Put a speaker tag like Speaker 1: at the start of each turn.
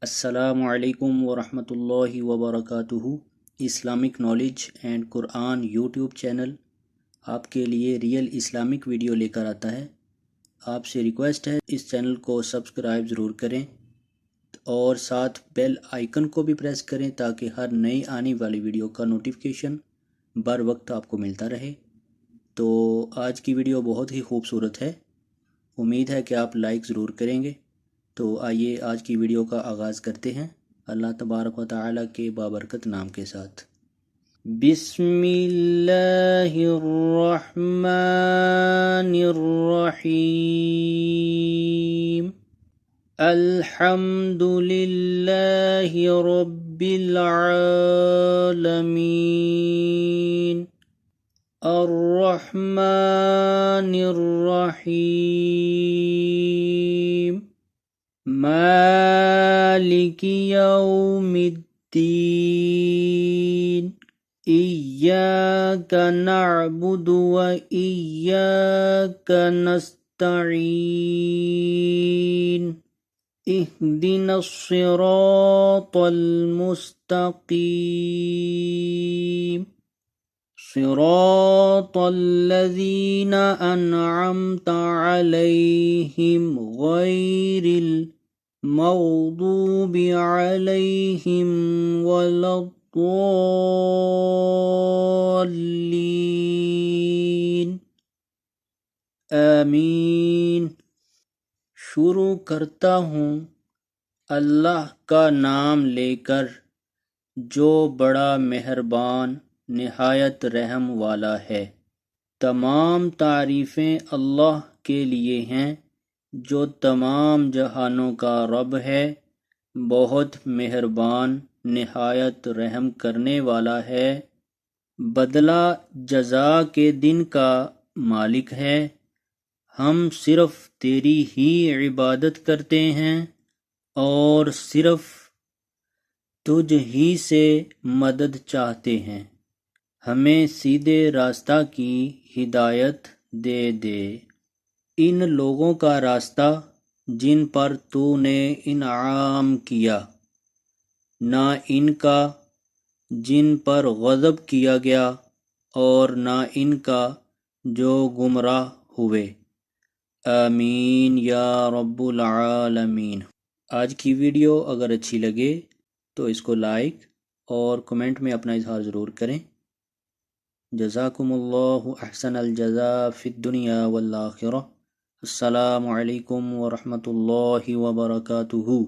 Speaker 1: السلام علیکم ورحمۃ اللہ وبرکاتہ۔ Islamic knowledge and Quran YouTube channel آپ کے لیے ریئل اسلامک ویڈیو لے کر آتا ہے۔ آپ سے ریکویسٹ ہے اس چینل کو سبسکرائب ضرور کریں اور ساتھ بیل آئیکن کو بھی پریس کریں تاکہ ہر نئی آنے والی ویڈیو کا نوٹیفیکیشن بر وقت آپ کو ملتا رہے۔ تو آج کی ویڈیو بہت ہی خوبصورت ہے، امید ہے کہ آپ لائک ضرور کریں گے۔ تو آئیے آج کی ویڈیو کا آغاز کرتے ہیں اللہ تبارک و تعالیٰ کے بابرکت نام کے ساتھ۔ بسم اللہ الرحمن الرحیم، الحمد للہ رب العالمین، الرحمن الرحیم، مالک یوم الدین، ایاک نعبد و ایاک نستعین، اہدنا الصراط المستقیم، صراط الذین انعمت علیہم غیر المغضوب علیہم ولا الضالین، آمین۔ شروع کرتا ہوں اللہ کا نام لے کر جو بڑا مہربان نہایت رحم والا ہے۔ تمام تعریفیں اللہ کے لیے ہیں جو تمام جہانوں کا رب ہے، بہت مہربان نہایت رحم کرنے والا ہے، بدلہ جزا کے دن کا مالک ہے۔ ہم صرف تیری ہی عبادت کرتے ہیں اور صرف تجھ ہی سے مدد چاہتے ہیں، ہمیں سیدھے راستہ کی ہدایت دے دے۔ ان لوگوں کا راستہ جن پر تو نے انعام کیا، نہ ان کا جن پر غضب کیا گیا اور نہ ان کا جو گمراہ ہوئے، آمین یا رب العالمین۔ آج کی ویڈیو اگر اچھی لگے تو اس کو لائک اور کمنٹ میں اپنا اظہار ضرور کریں۔ جزاکم اللہ احسن الجزاء فی الدنیا والآخرہ۔ السلام علیکم ورحمۃ اللہ وبرکاتہ۔